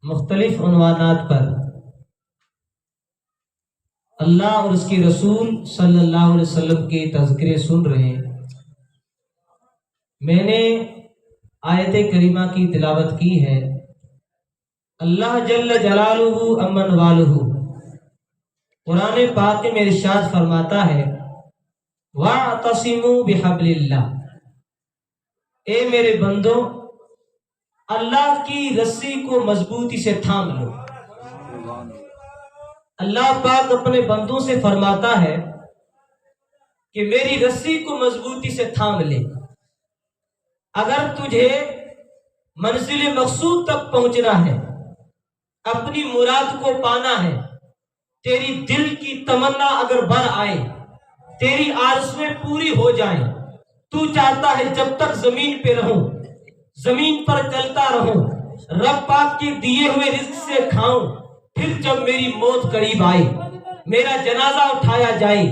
مختلف عنوانات پر اللہ اور اس کی رسول صلی اللہ علیہ وسلم کے تذکرے سن رہے ہیں۔ میں نے آیت کریمہ کی تلاوت کی ہے۔ اللہ جل جلالہ امن والہ قرآن پاک میں ارشاد فرماتا ہے وَاعْتَصِمُوا بِحَبْلِ اللَّهِ، اے میرے بندو اللہ کی رسی کو مضبوطی سے تھام لو۔ اللہ پاک اپنے بندوں سے فرماتا ہے کہ میری رسی کو مضبوطی سے تھام لے۔ اگر تجھے منزل مقصود تک پہنچنا ہے، اپنی مراد کو پانا ہے، تیری دل کی تمنا اگر بھر آئے، تیری آرزویں پوری ہو جائیں، تو چاہتا ہے جب تک زمین پہ رہوں، زمین پر چلتا رہوں، رب پاک کے دیے ہوئے رزق سے کھاؤں، پھر جب میری موت قریب آئے، میرا جنازہ اٹھایا جائے،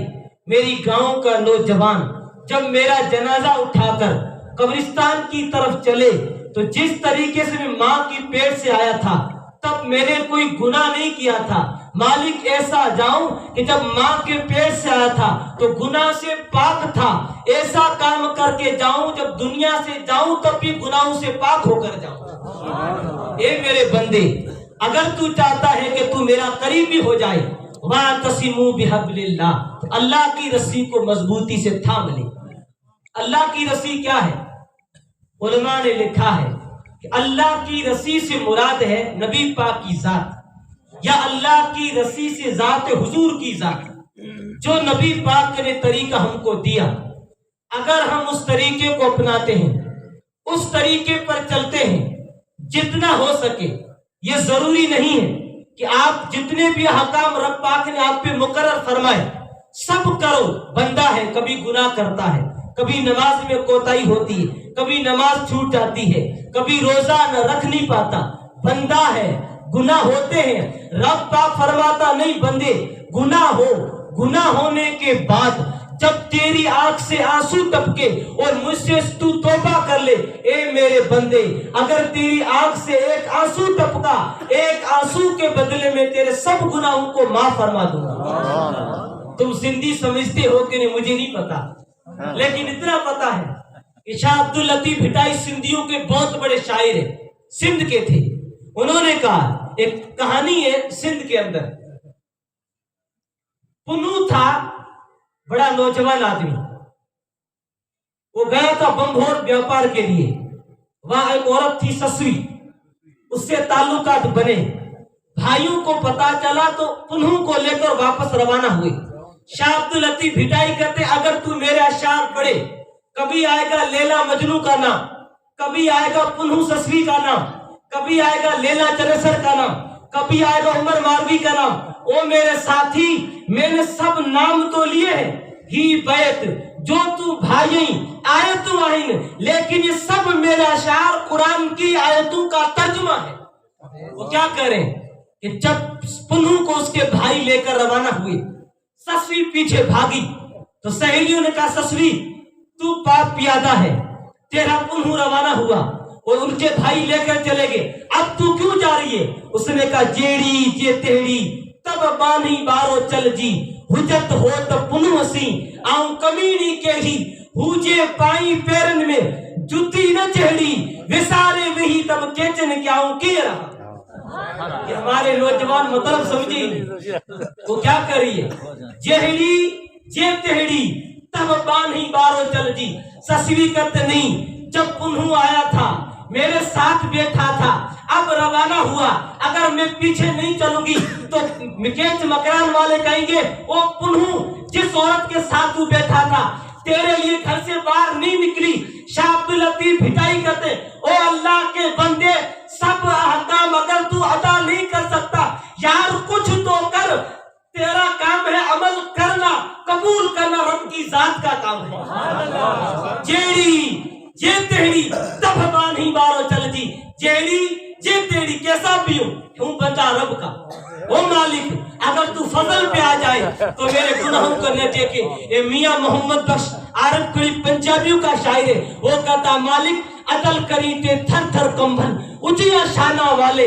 میری گاؤں کا نوجوان جب میرا جنازہ اٹھا کر قبرستان کی طرف چلے تو جس طریقے سے میں ماں کی پیٹ سے آیا تھا تب میں نے کوئی گناہ نہیں کیا تھا، مالک ایسا جاؤں کہ جب ماں کے پیٹ سے آیا تھا تو گناہ سے پاک تھا، ایسا کام کر کے جاؤں جب دنیا سے جاؤں تب بھی گناہوں سے پاک ہو کر جاؤں۔ اے میرے بندے، اگر تو چاہتا ہے کہ تو میرا قریبی ہو جائے، وَاعْتَصِمُوا بِحَبْلِ اللَّهِ، تو اللہ کی رسی کو مضبوطی سے تھام لے۔ اللہ کی رسی کیا ہے؟ علماء نے لکھا ہے کہ اللہ کی رسی سے مراد ہے نبی پاک کی ذات، یا اللہ کی رسی سے ذات حضور کی ذات، جو نبی پاک نے طریقہ ہم کو دیا۔ اگر ہم اس طریقے کو اپناتے ہیں، اس طریقے پر چلتے ہیں، جتنا ہو سکے، یہ ضروری نہیں ہے کہ آپ جتنے بھی احکام رب پاک نے آپ پہ مقرر فرمائے سب کرو۔ بندہ ہے، کبھی گناہ کرتا ہے، کبھی نماز میں کوتاہی ہوتی ہے، کبھی نماز چھوٹ جاتی ہے، کبھی روزہ نہ رکھ نہیں پاتا، بندہ ہے، گناہ ہوتے ہیں۔ رب پاک فرماتا نہیں بندے گناہ ہو، گناہ ہونے کے بعد جب تیری آنکھ سے آنسو ٹپکے اور مجھ سے تو توبہ کر لے، اے میرے بندے اگر تیری آنکھ سے ایک آنسو ٹپکا، ایک آنسو کے بدلے میں تیرے سب گناہوں کو معاف فرما دوں گا۔ تم سندھی سمجھتے ہو کہ نہیں مجھے نہیں پتا، لیکن اتنا پتا ہے کہ شاہ عبداللطیف بھٹائی سندھیوں کے بہت بڑے شاعر ہیں، سندھ کے تھے۔ انہوں نے کہا، ایک کہانی ہے سندھ کے اندر، پنو تھا بڑا نوجوان آدمی، وہ گیا تھا بمبھور بیاپار کے لیے، وہاں ایک عورت تھی سسوی، اس سے تعلقات بنے، بھائیوں کو پتا چلا تو پنہوں کو لے کر واپس روانہ ہوئے۔ شاہ عبداللطیف بھٹائی کہتے اگر تو میرے اشعار پڑھے، کبھی آئے گا لیلا مجنو کا نام، کبھی آئے گا پنہو سسوی کا نام، کبھی آئے گا لیلا چنسر کا نام، کبھی آئے گا عمر ماروی کا نام۔ او میرے ساتھی، میں نے سب نام تو لیے ہیں، ہی بیت جو تو بھائی آیت آئین، لیکن یہ سب میرے اشعار قرآن کی آیتوں کا ترجمہ ہے۔ وہ کیا کریں کہ جب پنہو کو اس کے بھائی لے کر روانہ ہوئے، سسوی پیچھے بھاگی تو سہیلیوں نے کہا سسوی تو پاک پیادہ ہے، تیرا پنہو روانہ ہوا اور ان کے بھائی لے کر چلے گئے، اب تو کیوں جا رہی ہے؟ اس نے کہا جیڑی جے تیڑی تب بانی بارو چل جی، حجت ہو تو پنہو ہسی آؤں کمینی کیڑی، ہوجے پائیں پیرن میں جتی نہ چہڑی، وسارے وہی تب کیچن کیا آؤں کی رہا۔ کہ ہمارے نوجوان مطلب سمجھیں وہ کیا کریے، جہڑی جے تہڑی تب بانی بارو چل جی۔ سسوی کرتے نہیں، جب پنہو آیا تھا میرے ساتھ بیٹھا تھا، اب روانہ ہوا، اگر میں پیچھے نہیں چلوں گی تو مکیچ مکران والے کہیں گے او پنہو جس عورت کے ساتھ تو بیٹھا تھا تیرے لیے گھر سے باہر نہیں نکلی۔ شاہ عبداللطیف بھٹائی کہتے او اللہ کے بندے سب احکام اگر تو ادا نہیں کر سکتا یار کچھ تو کر، تیرا کام ہے عمل کرنا، قبول کرنا رب کی ذات کا کام ہے۔ جیڑی جے تیڑی تب بانی بارو چل جی، جیڑی جے تیڑی کیسا بھی ہوں بندہ رب کا۔ او مالک اگر تو فضل پہ آ جائے تو میرے گناہوں کو نہ دیکھے۔ اے میاں محمد بخش عرب کڑی پنجابیوں کا شاعر ہے، وہ کہتا مالک عدل کری تے تھر تھر کمبھن اچیا شانہ والے،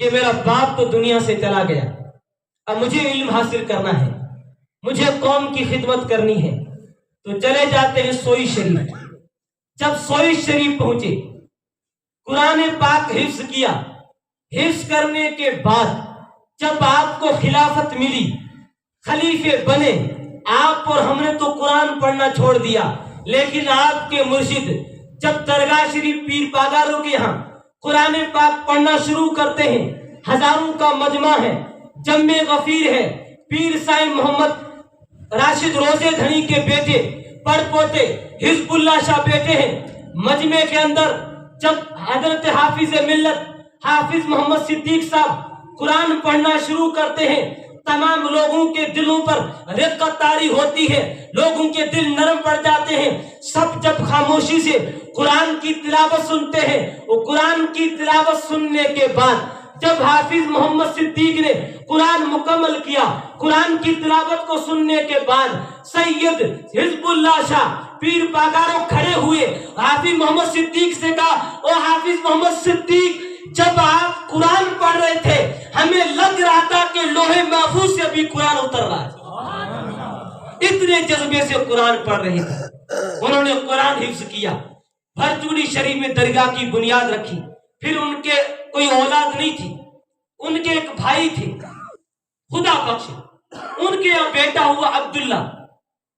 کہ میرا باپ تو دنیا سے چلا گیا، اب مجھے علم حاصل کرنا ہے، مجھے قوم کی خدمت کرنی ہے، تو چلے جاتے ہیں سوئی شریف۔ جب سوئی شریف پہنچے، قرآن پاک حفظ کیا، حفظ کرنے کے بعد جب آپ کو خلافت ملی، خلیفے بنے آپ، اور ہم نے تو قرآن پڑھنا چھوڑ دیا، لیکن آپ کے مرشد جب درگاہ شریف پیر پاگاروں کے یہاں قرآن پاک پڑھنا شروع کرتے ہیں، ہزاروں کا مجمع ہے، جم غفیر ہے، پیر سائیں محمد راشد روزے دھنی کے بیٹے پڑ پوتے حزب اللہ شاہ بیٹے ہیں، مجمع کے اندر جب حضرت حافظ ملت حافظ محمد صدیق صاحب قرآن پڑھنا شروع کرتے ہیں، تمام لوگوں کے دلوں پر رقت طاری ہوتی ہے، لوگوں کے دل نرم پڑ جاتے ہیں، سب جب خاموشی سے قرآن کی تلاوت سنتے ہیں۔ وہ قرآن کی تلاوت سننے کے بعد جب حافظ محمد صدیق نے قرآن مکمل کیا، قرآن کی تلاوت کو سننے کے بعد سید حزب اللہ شاہ پیر پاگاروں کھڑے ہوئے، حافظ محمد صدیق سے کہا، او حافظ محمد صدیق، جب آپ قرآن پڑھ رہے تھے ہمیں لگ رہا تھا کہ لوہے محفوظ سے ابھی قرآن اتر رہا ہے، اتنے جذبے سے قرآن پڑھ رہے تھے۔ انہوں نے قرآن حفظ کیا، بھرچوڑی شریف میں درگاہ کی بنیاد رکھی، پھر ان کے کوئی اولاد نہیں تھی، ان کے ایک بھائی تھے خدا بخش، ان کے یہاں بیٹا ہوا عبداللہ۔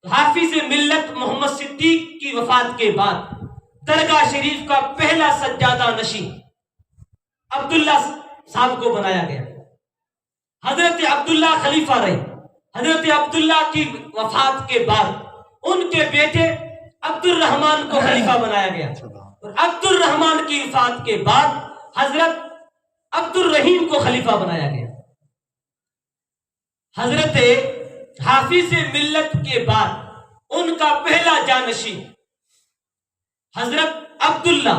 حافظ ملت محمد صدیق کی وفات کے بعد درگاہ شریف کا پہلا سجادہ نشین عبداللہ صاحب کو بنایا گیا۔ حضرت عبداللہ خلیفہ رہے، حضرت عبداللہ کی وفات کے بعد ان کے بیٹے عبد الرحمن کو خلیفہ بنایا گیا، اور عبد الرحمن کی وفات کے بعد حضرت عبد الرحیم کو خلیفہ بنایا گیا۔ حضرت حافظ ملت کے بعد ان کا پہلا جانشین حضرت عبداللہ،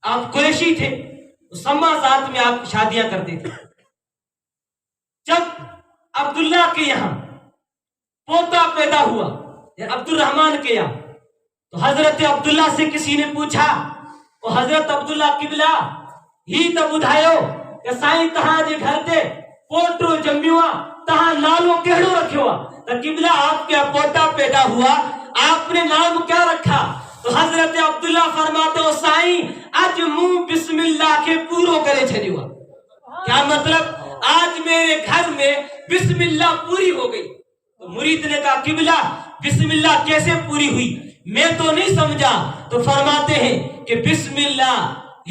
آپ قریشی تھے، سما ذات میں آپ شادیاں کرتے تھے۔ جب عبداللہ کے یہاں پوتا پیدا ہوا، عبد الرحمن کے یہاں، تو حضرت عبداللہ سے کسی نے پوچھا، وہ حضرت عبداللہ قبلہ ہی تو بدھائیو کہ سائیں تہاں جے گھر تے پوٹو جمیوا تہاں نالو کہڑو رکھوا، تو قبلہ آپ کے پوتا پیدا ہوا، آپ نے نام کیا رکھا؟ تو حضرت عبداللہ فرماتے ہو سائیں آج منہ بسم اللہ کے پورو کرے چھڑیوا، کیا مطلب آج میرے گھر میں بسم اللہ پوری ہو گئی۔ تو مرید نے کہا قبلہ بسم اللہ کیسے پوری ہوئی، میں تو نہیں سمجھا۔ تو فرماتے ہیں کہ بسم اللہ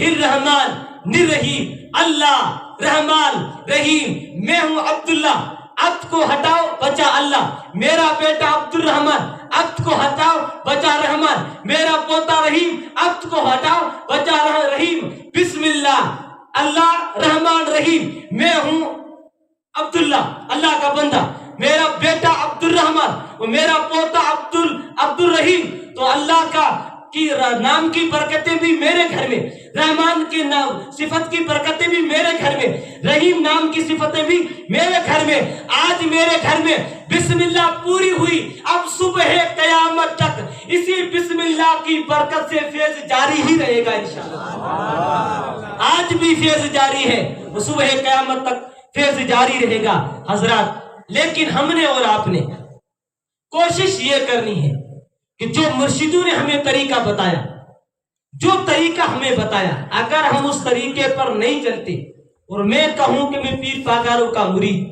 الرحمن الرحیم، اللہ رحمان رحیم، میں ہوں عبداللہ، عبد کو ہٹاؤ بچا اللہ، میرا بیٹا عبد الرحمن، عبد کو ہٹاؤ بچا رحمان، میرا پوتا رحیم، عبد کو ہٹاؤ بچا رحیم، بسم اللہ اللہ رحمان رحیم، میں ہوں عبداللہ اللہ کا بندہ، میرا بیٹا عبد الرحمن، وہ میرا پوتا عبد الرحیم۔ تو اللہ کا کی نام کی برکتیں بھی میرے گھر میں، رحمان کے نام صفت کی برکتیں بھی میرے گھر میں، رحیم نام کی صفتیں بھی میرے گھر میں۔ آج میرے گھر میں بسم اللہ پوری ہوئی، اب صبح قیامت تک اسی بسم اللہ کی برکت سے فیض جاری ہی رہے گا انشاءاللہ۔ آج بھی فیض جاری ہے، وہ صبح قیامت تک فیض جاری رہے گا حضرات۔ لیکن ہم نے اور آپ نے کوشش یہ کرنی ہے کہ جو مرشدوں نے ہمیں طریقہ بتایا، جو طریقہ ہمیں بتایا، اگر ہم اس طریقے پر نہیں چلتے، اور میں کہوں کہ میں پیر پاگاروں کا مرید،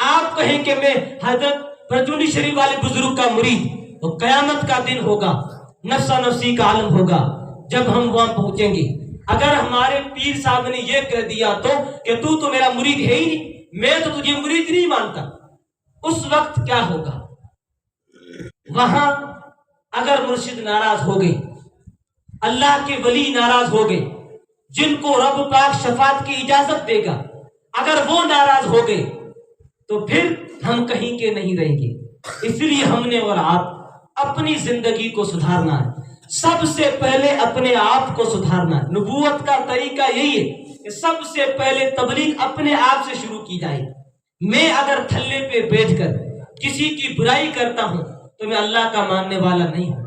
آپ کہیں کہ میں حضرت پرچونی شریف والے بزرگ کا مرید، تو قیامت کا دن ہوگا، نفسا نفسی کا عالم ہوگا جب ہم وہاں پہنچیں گے۔ اگر ہمارے پیر صاحب نے یہ کہہ دیا کہ تو میرا مرید ہے ہی نہیں، میں تو تجھے مرید نہیں مانتا، اس وقت کیا ہوگا؟ وہاں اگر مرشد ناراض ہو گئے، اللہ کے ولی ناراض ہو گئے، جن کو رب پاک شفاعت کی اجازت دے گا، اگر وہ ناراض ہو گئے تو پھر ہم کہیں کے نہیں رہیں گے۔ اس لیے ہم نے اور آپ اپنی زندگی کو سدھارنا ہے، سب سے پہلے اپنے آپ کو سدھارنا ہے۔ نبوت کا طریقہ یہی ہے کہ سب سے پہلے تبلیغ اپنے آپ سے شروع کی جائے۔ میں اگر تھلے پہ بیٹھ کر کسی کی برائی کرتا ہوں تو میں اللہ کا ماننے والا نہیں ہوں۔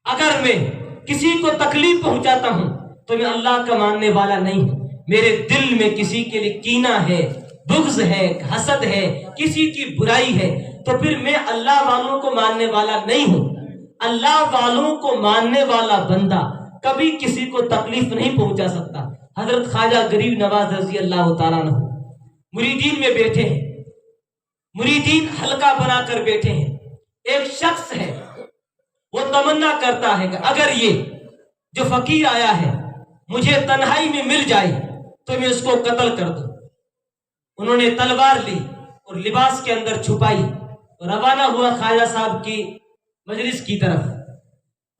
اگر میں کسی کو تکلیف پہنچاتا ہوں تو میں اللہ کا ماننے والا نہیں ہوں. میرے دل میں کسی کے لیے کینہ ہے، بغض ہے، حسد ہے، کسی کی برائی ہے، تو پھر میں اللہ والوں کو ماننے والا نہیں ہوں. اللہ والوں کو ماننے والا بندہ کبھی کسی کو تکلیف نہیں پہنچا سکتا. حضرت خواجہ غریب نواز رضی اللہ تعالیٰ عنہ مریدین میں بیٹھے ہیں، مریدین حلقہ بنا کر بیٹھے ہیں. ایک شخص ہے وہ تمنا کرتا ہے کہ اگر یہ جو فقیر آیا ہے مجھے تنہائی میں مل جائے تو میں اس کو قتل کر دوں. انہوں نے تلوار لی اور لباس کے اندر چھپائی اور روانہ ہوا خواجہ صاحب کی مجلس کی طرف.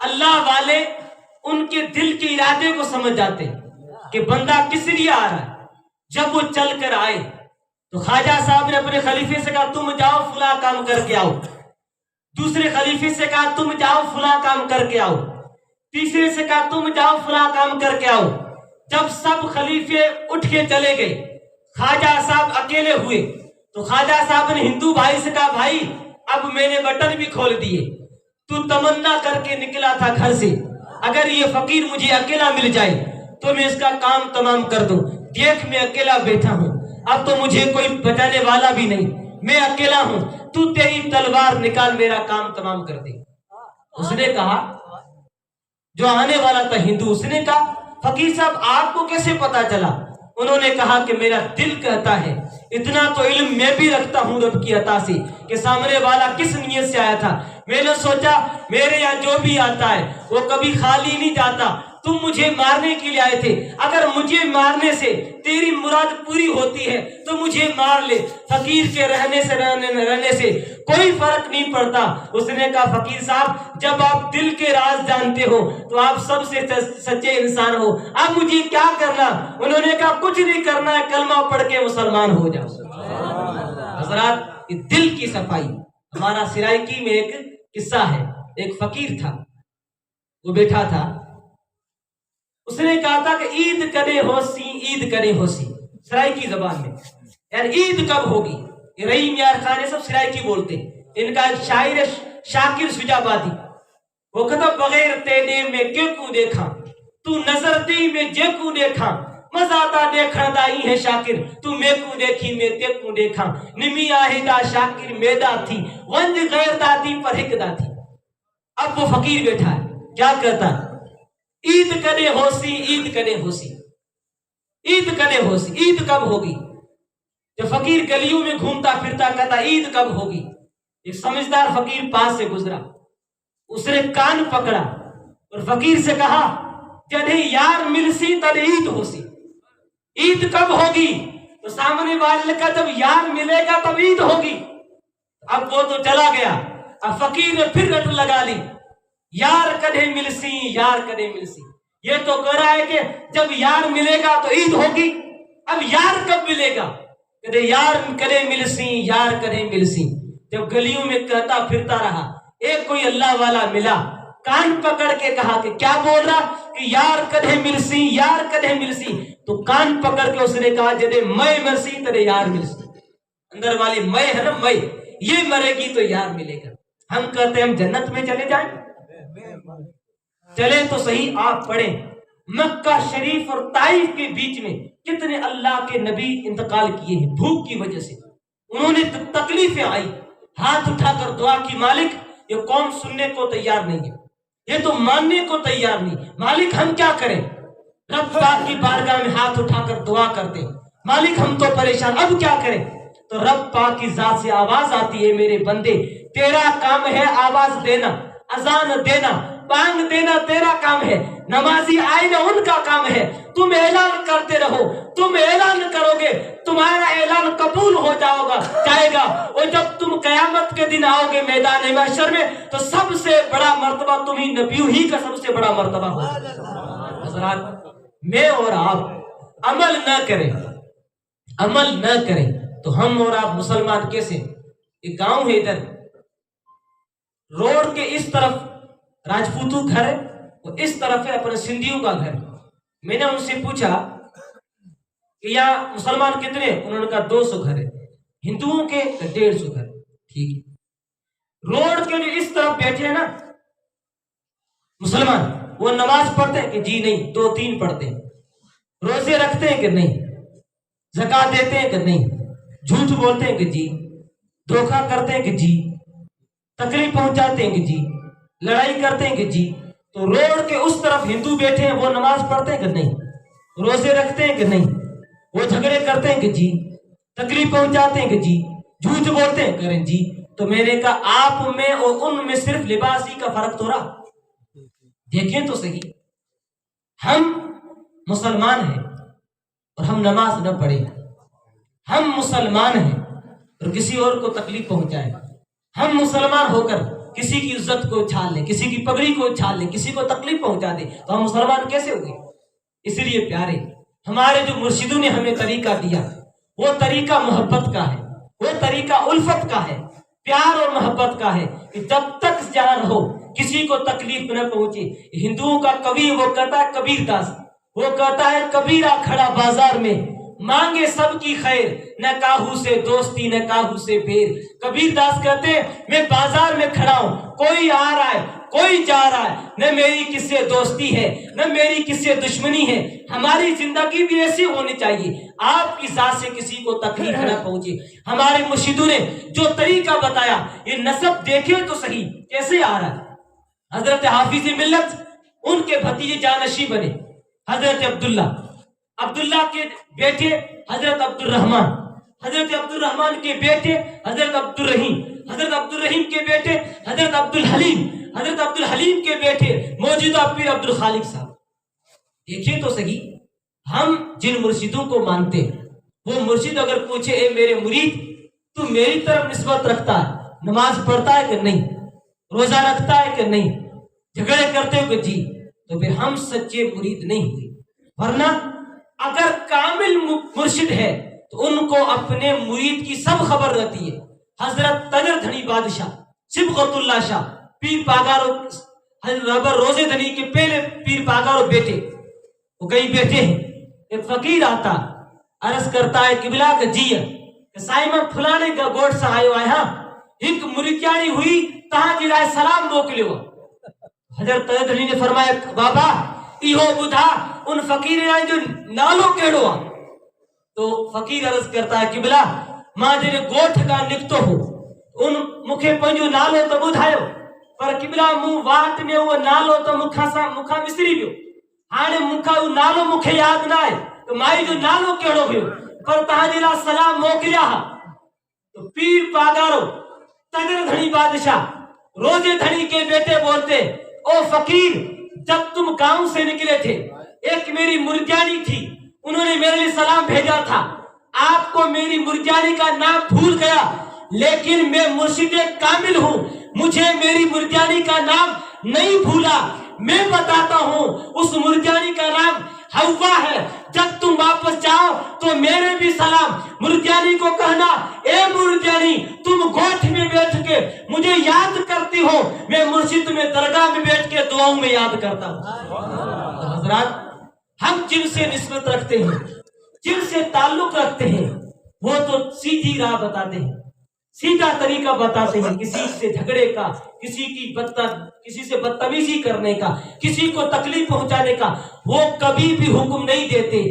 اللہ والے ان کے دل کے ارادے کو سمجھ جاتے کہ بندہ کس لیے آ رہا ہے. جب وہ چل کر آئے تو خواجہ صاحب نے اپنے خلیفے سے کہا تم جاؤ فلاں کام کر کے آؤ. دوسرے خلیفے سے کہا تم جاؤ فلاں کام کر کے آؤ. تیسرے سے کہا تم جاؤ فلاں کام کر کے آؤ. جب سب خلیفے اٹھ کے چلے گئے، خواجہ صاحب اکیلے ہوئے تو خواجہ صاحب نے ہندو بھائی سے کہا بھائی اب میں نے بٹن بھی کھول دیے، تو تمنا کر کے نکلا تھا گھر سے، اگر یہ فقیر مجھے اکیلا مل جائے تو میں اس کا کام تمام کر دوں. دیکھ میں اکیلا بیٹھا ہوں، اب تو مجھے کوئی بچانے والا بھی نہیں، میں اکیلا ہوں، تو تیری تلوار نکال میرا کام تمام کر دے. اس نے کہا جو آنے والا تھا ہندو، اس نے کہا فقیر صاحب آپ کو کیسے پتا چلا؟ انہوں نے کہا کہ میرا دل کہتا ہے، اتنا تو علم میں بھی رکھتا ہوں رب کی عطا سے کہ سامنے والا کس نیت سے آیا تھا. میں نے سوچا میرے یہاں جو بھی آتا ہے وہ کبھی خالی نہیں جاتا. تم مجھے مارنے کے لیے آئے تھے، اگر مجھے مارنے سے تیری مراد پوری ہوتی ہے تو مجھے مار لے، فقیر کے رہنے سے کوئی فرق نہیں پڑتا. اس نے کہا فقیر صاحب جب آپ دل کے راز جانتے ہو تو آپ سب سے سچے انسان ہو، اب مجھے کیا کرنا؟ انہوں نے کہا کچھ نہیں کرنا ہے، کلمہ پڑھ کے مسلمان ہو جاؤ. حضرات یہ دل کی صفائی. ہمارا سرائکی میں ایک قصہ ہے، ایک فقیر تھا، وہ بیٹھا تھا، اس نے کہا تھا کہ عید کرے ہوسی، عید کرے ہوسی. سرائکی زبان میں یار عید کب ہوگی؟ رحیم یار خان سب سرائکی بولتے. ان کا ایک شاعر شاکر شجابادی، وہ کہتا بغیر تینے میں کیوں دیکھا، تو نظر دی میں جے کو دیکھا، مزاتا دیکھا دائی ہے شاکر، تو میں کو دیکھی میں تے کو دیکھا، نمی آہدہ شاکر میدا تھی، ونج غیر دادی پر ہکدا تھی. اب وہ فقیر بیٹھا ہے، کیا کہتا ہے؟ عید کدے ہوسی، عید کدے ہوسی، عید کدے ہوسی، عید کب ہوگی؟ جب فقیر گلیوں میں گھومتا پھرتا کہتا عید کب ہوگی. ایک سمجھدار فقیر پاس سے گزرا، اس نے کان پکڑا اور فقیر سے کہا جدے یار ملسی تد عید ہوسی. عید کب ہوگی؟ تو سامنے والے کا جب یار ملے گا تب عید ہوگی. اب وہ تو چلا گیا، اب فقیر نے پھر رٹ لگا لی، یار کدے ملسی، یار کدے ملسی. یہ تو کہہ رہا ہے کہ جب یار ملے گا تو عید ہوگی، اب یار کب ملے گا؟ کدے یار کدے ملسی، یار کدے ملسی. جب گلیوں میں کہتا پھرتا رہا، ایک کوئی اللہ والا ملا، کان پکڑ کے کہا کہ کیا بول رہا کہ یار کدے ملسی، یار کدے ملسی. تو کان پکڑ کے اس نے کہا جدے میں مرسی تدے یار ملسی. اندر والی میں ہے نا، میں یہ مرے گی تو یار ملے گا. ہم کہتے ہیں ہم جنت میں چلے جائیں، چلے تو صحیح. آپ پڑھیں مکہ شریف اور طائف کے بیچ میں کتنے اللہ کے نبی انتقال کیے ہیں بھوک کی وجہ سے. انہوں نے تکلیفیں آئی، ہاتھ اٹھا کر دعا کی مالک یہ قوم سننے کو تیار نہیں ہے، یہ تو ماننے کو تیار نہیں، مالک ہم کیا کریں؟ رب پاک کی بارگاہ میں ہاتھ اٹھا کر دعا کرتے مالک ہم تو پریشان، اب کیا کریں؟ تو رب پاک کی ذات سے آواز آتی ہے میرے بندے تیرا کام ہے آواز دینا، اذان دینا، بانگ دینا تیرا کام ہے، نمازی آئے نا ان کا کام ہے. تم اعلان کرتے رہو، تم اعلان کرو گے تمہارا اعلان قبول ہو جائے گا. اور جب تم قیامت کے دن آؤ گے میدان محشر میں تو سب سے بڑا مرتبہ تمہیں نبیوں ہی کا سب سے بڑا مرتبہ ہوگا. حضرات میں اور آپ عمل نہ کریں تو ہم اور آپ مسلمان کیسے؟ ایک گاؤں ہے ادھر، روڈ کے اس طرف راجپوتوں گھر ہے، اور اس طرف ہے اپنے سندھیوں کا گھر. میں نے ان سے پوچھا کہ یہاں مسلمان کتنے؟ انہوں نے کہا 200 گھر ہے، ہندوؤں کے 150 گھر. ٹھیک ہے، روڈ کے جو اس طرف بیٹھے ہیں نا مسلمان، وہ نماز پڑھتے ہیں کہ جی نہیں 2-3 پڑھتے ہیں، روزے رکھتے ہیں کہ نہیں، زکات دیتے ہیں کہ نہیں، جھوٹ بولتے ہیں کہ جی، دھوکہ کرتے ہیں کہ جی، تکلیف پہنچاتے ہیں کہ جی، لڑائی کرتے ہیں کہ جی، تو روڈ کے اس طرف ہندو بیٹھے ہیں وہ نماز پڑھتے ہیں کہ نہیں، روزے رکھتے ہیں کہ نہیں، وہ جھگڑے کرتے ہیں کہ جی، تکلیف پہنچاتے ہیں کہ جی، جھوٹ بولتے ہیں کریں جی. تو میں نے کہا آپ میں اور ان میں صرف لباس ہی کا فرق تو رہا. دیکھیں تو صحیح، ہم مسلمان ہیں اور ہم نماز نہ پڑھیں، ہم مسلمان ہیں اور کسی اور کو تکلیف پہنچائیں، ہم مسلمان ہو کر کسی کی عزت کو اچھال لیں، کسی کی پگڑی کو اچھال لیں، کسی کو تکلیف پہنچا دیں، تو ہم مسلمان کیسے ہوگے؟ اس لیے پیارے، ہمارے جو مرشدوں نے ہمیں طریقہ دیا وہ طریقہ محبت کا ہے، وہ طریقہ الفت کا ہے، پیار اور محبت کا ہے کہ جب تک جہاں رہو کسی کو تکلیف نہ پہنچے. ہندوؤں کا کبھی وہ کہتا ہے کبیر داس، وہ کہتا ہے کبیرہ کھڑا بازار میں مانگے سب کی خیر، نہ کاہو سے دوستی نہ کاہو سے بیر. کبیر داس کہتے ہیں میں بازار میں کھڑا ہوں، کوئی آ رہا ہے کوئی جا رہا ہے، نہ میری کس سے دوستی ہے نہ میری کس سے دشمنی ہے. ہماری زندگی بھی ایسی ہونی چاہیے، آپ کی ذات سے کسی کو تکلیف نہ پہنچے. ہمارے مرشدوں نے جو طریقہ بتایا، یہ نسب دیکھیں تو صحیح کیسے آ رہا ہے. حضرت حافظ ملت ان کے بھتیجے جانشی بنے حضرت عبداللہ کے بیٹے حضرت عبد الرحمن، حضرت عبد الرحمن کے بیٹے حضرت عبد الرحیم، حضرت عبد الرحیم کے بیٹے حضرت عبد الحلیم، حضرت عبد الحلیم کے بیٹے موجودہ پیر عبد الخالق صاحب. دیکھیں تو صحیح، ہم جن مرشدوں کو مانتے ہیں وہ مرشد اگر پوچھے اے میرے مرید تو میری طرف نسبت رکھتا ہے، نماز پڑھتا ہے کہ نہیں، روزہ رکھتا ہے کہ نہیں، جھگڑے کرتے ہو کہ جی، تو پھر ہم سچے مرید نہیں ہوئے. ورنہ اگر کامل مرشد ہے تو ان کو اپنے مرید کی سب خبر رہتی ہے. حضرت تجر دھنی بادشاہ صبغت اللہ شاہ پیر پاگارو ربر روزے دھنی کے پہلے پیر پاگارو بیٹے، وہ کئی بیٹے ہیں. ایک فقیر آتا عرض کرتا ہے قبلہ کا جی کہ سائمہ پھلانے کا گوٹ سے آئے ہوئے ہاں ایک مریدیانی ہوئی تہاں جلائے سلام موکلے ہوا. حضرت تجر دھنی نے فرمایا بابا ایہو بدھا ان فقیر آئے جو نالو کیڑوا. تو فقیر عرض کرتا ہے قبلہ ماں جنہیں گوٹھ کا نکتو ہو ان مکھے پنجو نالو تو بدھائیو، پر قبلہ مو وات میں وہ نالو تو مکھا مصری بیو، ہانے مکھا وہ نالو مکھے یاد نہ آئے تو مائی جو نالو کیڑو بیو پر تہاں جلا سلام موکلیا ہا. تو پیر پاگارو تجر دھنی بادشاہ روزے دھنی کے بیٹے بولتے او فقیر جب تم گاؤں سے نکلے تھے ایک میری مرجانی تھی، انہوں نے میرے لیے سلام بھیجا تھا، آپ کو میری مرجانی کا نام بھول گیا، لیکن میں مرشد کامل ہوں، مجھے میری مرجانی کا نام نہیں بھولا. میں بتاتا ہوں اس مرجانی کا نام ہوا ہے. جب تم واپس جاؤ تو میرے بھی سلام مرجانی کو کہنا اے مرجانی تم گوٹھ میں بیٹھ کے مجھے یاد کرتی ہو، میں مرشد میں درگاہ میں بیٹھ کے دعاؤں میں یاد کرتا ہوں. تو حضرات ہم جن سے نسبت رکھتے ہیں، جن سے تعلق رکھتے ہیں، وہ تو سیدھی راہ بتاتے ہیں، سیدھا طریقہ بتاتے ہیں. کسی سے جھگڑے کا، کسی سے بدتمیزی کرنے کا، کسی کو تکلیف پہنچانے کا وہ کبھی بھی حکم نہیں دیتے.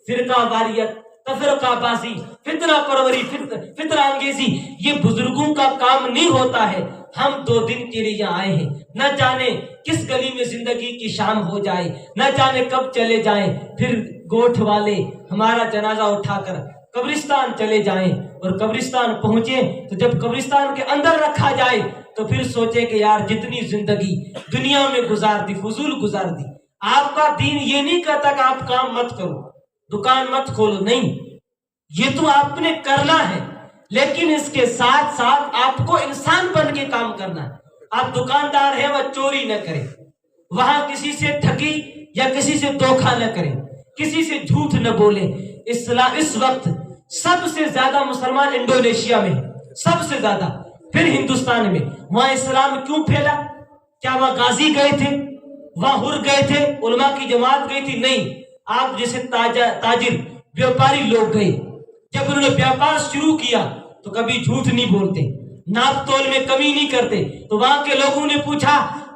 فرقہ واریت، تفرقہ بازی، فتنہ پروری، فتنہ انگیزی یہ بزرگوں کا کام نہیں ہوتا ہے. ہم 2 دن کے لیے یہاں آئے ہیں، نہ جانے کس گلی میں زندگی کی شام ہو جائے، نہ جانے کب چلے جائیں. پھر گوٹھ والے ہمارا جنازہ اٹھا کر قبرستان چلے جائیں اور قبرستان پہنچے تو جب قبرستان کے اندر رکھا جائے تو پھر سوچے کہ یار جتنی زندگی دنیا میں گزار دی فضول گزار دی. آپ کا دین یہ نہیں کہتا کہ آپ کام مت کرو، دکان مت کھولو، نہیں، یہ تو آپ نے کرنا ہے، لیکن اس کے ساتھ ساتھ آپ کو انسان بن کے کام کرنا ہے. آپ دکاندار ہیں وہ چوری نہ کریں، وہاں کسی سے ٹھگی یا کسی سے دھوکہ نہ کریں، کسی سے جھوٹ نہ بولیں. اس وقت سب سے زیادہ مسلمان انڈونیشیا میں، سب سے زیادہ، پھر ہندوستان میں. وہاں اسلام کیوں پھیلا؟ کیا وہاں غازی گئے تھے، وہاں ہر گئے تھے، علماء کی جماعت گئی تھی؟ نہیں. آپ جیسے تاجر بیوپاری لوگ گئے. جب انہوں نے بیوپار شروع کیا تو کبھی جھوٹ نہیں بولتے، ناپ تول میں کمی نہیں کرتے. تو وہاں کے لوگوں نے پوچھا